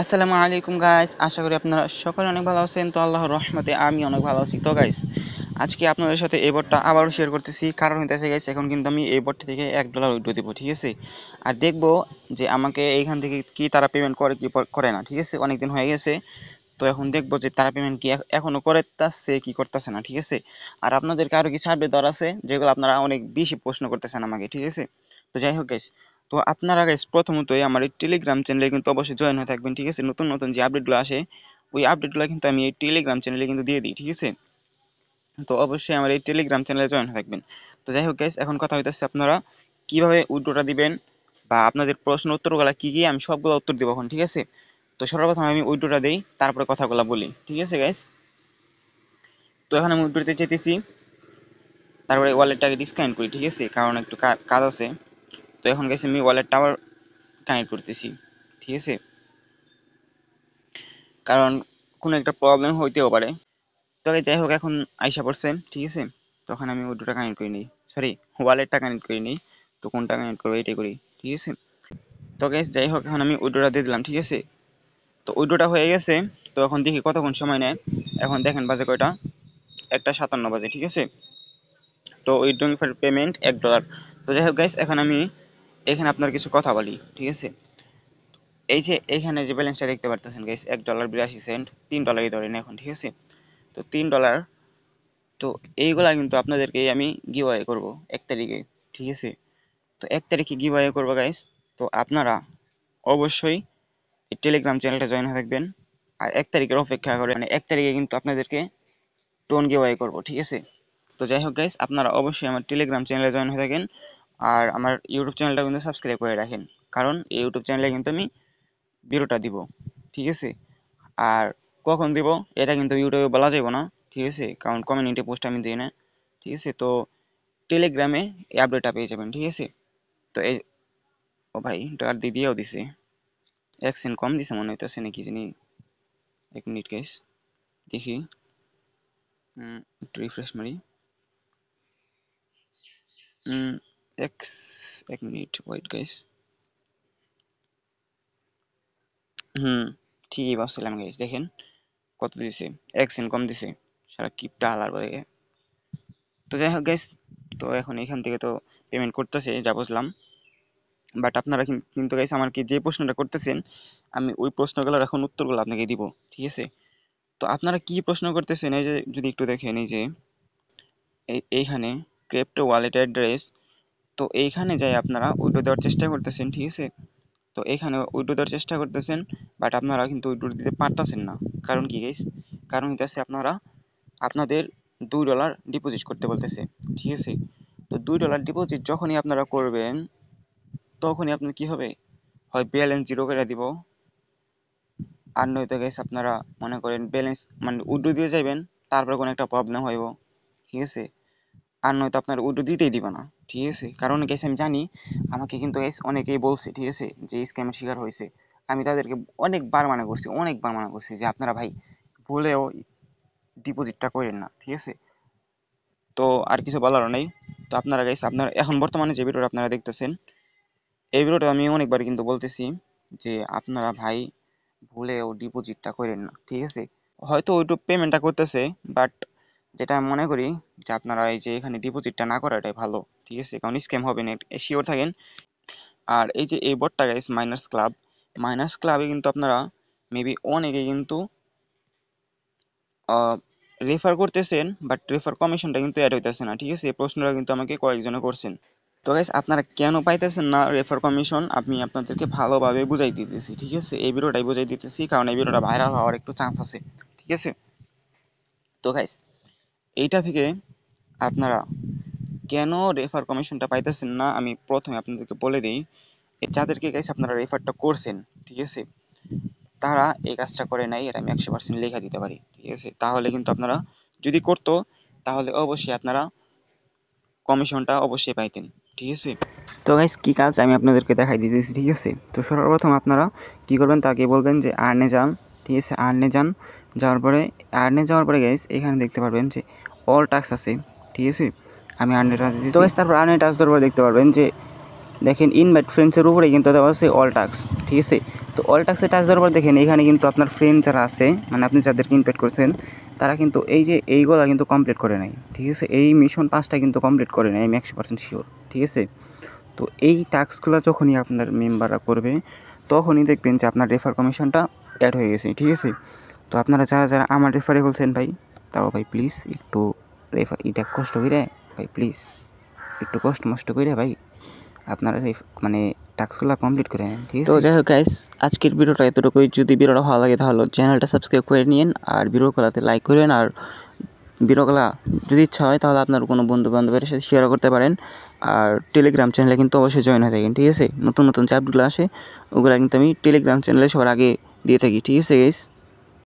আসসালামু আলাইকুম গাইস, আশা করি আপনারা সকলে অনেক ভালো আছেন। তো আল্লাহর রহমতে আমি অনেক ভালো আছি। তো গাইস, আজকে আপনাদের সাথে এই বোর্ডটা আবারও শেয়ার করতেছি। কারণ হইতেছে গাইস, এখন কিন্তু আমি এই বোর্ড থেকে $1 উইথড্র দিব, ঠিক আছে? আর দেখবো যে আমাকে এইখান থেকে কি তারা পেমেন্ট করে কি করে না, ঠিক আছে? অনেকদিন হয়ে গেছে, তো এখন দেখবো যে তারা পেমেন্ট কি এখনো করতেছে কি করতেছে না, ঠিক আছে? আর আপনাদেরকে আরো কিছু আপডেট দেওয়ার আছে, যেগুলো আপনারা অনেক বেশি প্রশ্ন করতেছেন আমাকে, ঠিক আছে? তো যাই হোক গাইস, তো আপনারা গাইস প্রথমতই আমার এই টেলিগ্রাম চ্যানেলে কিন্তু অবশ্যই জয়েন হয়ে থাকবেন, ঠিক আছে? নতুন নতুন যে আপডেটগুলো আসে, ওই আপডেটগুলো কিন্তু আমি এই টেলিগ্রাম চ্যানেলে কিন্তু দিয়ে দিই, ঠিক আছে? তো অবশ্যই আমার এই টেলিগ্রাম চ্যানেলে জয়েন হয়ে থাকবেন। তো যাই হোক গাইস, এখন কথা হইতেছে আপনারা কিভাবে উইথড্রটা দিবেন বা আপনাদের প্রশ্ন উত্তরগুলো কি কি, আমি সবগুলো উত্তর দেবো এখন, ঠিক আছে? তো সর্বপ্রথম আমি উইথড্রটা দেই, তারপরে কথাগুলো বলি, ঠিক আছে গাইস? তো এখন আমি উইথড্রতে যেতেছি, তারপরে ওয়ালেটটাকে ডিসকানেক্ট করি, ঠিক আছে? কারণ একটু কাজ আছে। তো এখন গেছে আমি ওয়ালেটটা আবার কানেক্ট করতেছি, ঠিক আছে? কারণ কোনো একটা প্রবলেম হইতেও পারে। তো যাই হোক, এখন আইসা পড়ছে, ঠিক আছে? তখন আমি উইথড্রটা কানেক্ট করে নিই, সরি, ওয়ালেটটা কানেক্ট করে নিই। তো কোনটা কানেক্ট করবো এটাই করি, ঠিক আছে? তো গাইস যাই হোক, এখন আমি উইথড্রটা দিয়ে দিলাম, ঠিক আছে? তো উইথড্রটা হয়ে গেছে। তো এখন দেখি কতক্ষণ সময় নেয়। এখন দেখেন বাজে কয়টা, 1:57 বাজে, ঠিক আছে? তো উইথড্রইং ফর পেমেন্ট $1। তো যাই হোক গাইস, এখন আমি এখানে আপনার কিছু কথা বলি, ঠিক আছে? এই যে এখানে যে ব্যালেন্সটা দেখতে পারতেছেন গাইস, $1.82, $3 ধরেন এখন, ঠিক আছে? তো $3, তো এইগুলা কিন্তু আপনাদেরকে আমি গিভঅ্যাওয়ে করব 1 তারিখে, ঠিক আছে? তো 1 তারিখে গিভঅ্যাওয়ে করবো গাইস। তো আপনারা অবশ্যই এই টেলিগ্রাম চ্যানেলটা জয়েন হয়ে থাকবেন। আর 1 তারিখের অপেক্ষা করে, মানে 1 তারিখে কিন্তু আপনাদেরকে টোন গিভঅ্যাওয়ে করব, ঠিক আছে? তো যাই হোক গাইস, আপনারা অবশ্যই আমার টেলিগ্রাম চ্যানেলে জয়েন হয়ে থাকেন। আর আমার ইউটিউব চ্যানেলটা কিন্তু সাবস্ক্রাইব করে রাখেন, কারণ এই ইউটিউব চ্যানেলে কিন্তু আমি ভিডিওটা দিব, ঠিক আছে? আর কখন দিব এটা কিন্তু ইউটিউবে বলা যাবে না, ঠিক আছে? কারণ কমিউনিটি পোস্ট আমি দিই না, ঠিক আছে? তো টেলিগ্রামে এই আপডেটটা পেয়ে যাবেন, ঠিক আছে? তো এই, ও ভাই ডার দিয়েও দিছে, 1 সেন্ট কম দিছে মনে হইতেছে নাকি জানি। 1 মিনিট গাইস, দেখি। একটু রিফ্রেশ মারি। উম, 1 মিনিট ওয়েট গাইস। হুম, ঠিকই ভাবছিলাম গাইস, দেখেন কত দিছে, 1 সেন্ট কম দিছে। সারা কিপটা হালার পরে। তো যাই হোক গাইস, তো এখন এখান থেকে তো পেমেন্ট করতেছে যা বুঝলাম। বাট আপনারা কিন্তু গাইস আমাকে যে প্রশ্নটা করতেছেন, আমি ওই প্রশ্নগুলোর এখন উত্তরগুলো আপনাকে দিব, ঠিক আছে? তো আপনারা কি প্রশ্ন করতেছেন, এই যে যদি একটু দেখেন, এই যে এইখানে ক্রিপ্টো ওয়ালেট অ্যাড্রেস, তো এইখানে যাই আপনারা উইথড্র দেওয়ার চেষ্টা করতেছেন, ঠিক আছে? তো এখানে উইথড্র দেওয়ার চেষ্টা করতেছেন, বাট আপনারা কিন্তু উইথড্র দিতে পারতেছেন না। কারণ কি গাইস? কারণ হইতেছে আপনারা আপনাদের $2 ডিপোজিট করতে বলতেছে, ঠিক আছে? তো $2 ডিপোজিট যখনই আপনারা করবেন, তখনই আপনার কি হবে, হয় ব্যালেন্স জিরো করে দিব, আর নয়তো গাইস আপনারা মনে করেন ব্যালেন্স মানে উইথড্র দিয়ে যাবেন, তারপরে কোনো একটা প্রবলেম হইব, ঠিক আছে? আর নয়তো আপনার উইথড্র দিতেই দিবে না, ঠিক আছে? কারণ গাইস আমি জানি, আমাকে কিন্তু গাইস অনেকেই বলছে, ঠিক আছে, যে স্ক্যামের শিকার হয়েছে। আমি তাদেরকে অনেকবার মানা করছি যে আপনারা ভাই ভুলেও ডিপোজিটটা করেন না, ঠিক আছে? তো আর কিছু বলারও নেই। তো আপনারা গাইস, আপনারা এখন বর্তমানে যে ভিডিওটা আপনারা দেখতেছেন, এই ভিডিওটা আমি অনেকবার কিন্তু বলতেছি যে আপনারা ভাই ভুলেও ডিপোজিটটা করেন না, ঠিক আছে? হয়তো ওইটু পেমেন্টটা করতেছে, বাট যেটা আমি মনে করি যে আপনারা এই যে এখানে ডিপোজিটটা না করাটাই ভালো, ঠিক আছে? কারণ স্ক্যাম হবে না, শিওর থাকেন। আর এই যে এই বোর্ডটা গাইস, মাইনাস ক্লাবে কিন্তু আপনারা মেবি অনেকে কিন্তু রেফার করতেছেন, বাট রেফার কমিশনটা কিন্তু অ্যাড হইতেছে না, ঠিক আছে? এই প্রশ্নটা কিন্তু আমাকে কয়েকজনে করছেন। তো গাইস, আপনারা কেন পাইতেছেন না রেফার কমিশন, আমি আপনাদেরকে ভালোভাবে বুঝাই দিতেছি, ঠিক আছে? এই ভিডিওটাই বুঝাই দিতেছি, কারণ এই ভিডিওটা ভাইরাল হওয়ার একটু চান্স আছে, ঠিক আছে? তো গাইস, এইটা থেকে আপনারা কেন রেফার কমিশনটা পাইতেছেন না, আমি প্রথমে আপনাদেরকে বলে দিই। যাদেরকে গাইস আপনারা রেফারটা করছেন, ঠিক আছে, তারা এই কাজটা করে নাই, এটা আমি 100% লেখা দিতে পারি, ঠিক আছে? তাহলে কিন্তু আপনারা যদি করতো, তাহলে অবশ্যই আপনারা কমিশনটা অবশ্যই পাইতেন, ঠিক আছে? তো গাইস, কি কাজ আমি আপনাদেরকে দেখাই দিতেছি, ঠিক আছে? তো সর্বপ্রথম আপনারা কি করবেন, তাকে বলবেন যে আর্নে যান, ঠিক আছে? আর্নে যান, যাওয়ার পরে গাইস এখানে দেখতে পারবেন যে অল টাস্ক আছে, ঠিক আছে? আমি আর্নে টাচ দিয়েছি। তো গাইস তারপর আর্নে টাচ দেওয়ার পরে দেখতে পারবেন যে দেখেন ইনভাইট ফ্রেন্ডসের উপরে কিন্তু দেওয়া আছে অল টাস্ক, ঠিক আছে। তো অল টাস্কে টাচ দেওয়ার পর দেখেন এখানে কিন্তু আপনার ফ্রেন্ড যারা আছে, মানে আপনি যাদেরকে ইনভাইট করছেন তারা কিন্তু এই যে এইগুলা কিন্তু কমপ্লিট করে নাই, ঠিক আছে। এই মিশন 5টা কিন্তু কমপ্লিট করে নাই, আমি 100% শিওর, ঠিক আছে। তো এই টাস্কগুলো যখনই আপনার মেম্বাররা করবে তখনই দেখবেন যে আপনার রেফার কমিশনটা অ্যাড হয়ে গেছে, ঠিক আছে। তো আপনারা যারা যারা আমার রেফারে বলছেন ভাই, তাও ভাই প্লিজ একটু রেফার এটা কষ্ট করে ভাই, প্লিজ একটু কষ্ট মষ্ট করে ভাই আপনারা মানে টাস্কগুলো কমপ্লিট করে নেন, ঠিক আছে। তো যাই হোক গাইস, আজকের ভিডিওটা এতটুকুই। যদি ভিডিওটা ভালো লাগে তাহলে চ্যানেলটা সাবস্ক্রাইব করে নিন, আর ভিডিওগুলোতে লাইক করেন, আর ভিডিওগুলো যদি ইচ্ছা হয় তাহলে আপনার কোনো বন্ধু বান্ধবের সাথে শেয়ার করতে পারেন। আর টেলিগ্রাম চ্যানেলে কিন্তু অবশ্যই জয়েন হয়ে থাকেন, ঠিক আছে। নতুন নতুন যে আপডেটগুলো আসে ওগুলো কিন্তু আমি টেলিগ্রাম চ্যানেলে সবার আগে দিয়ে থাকি, ঠিক আছে গাইস।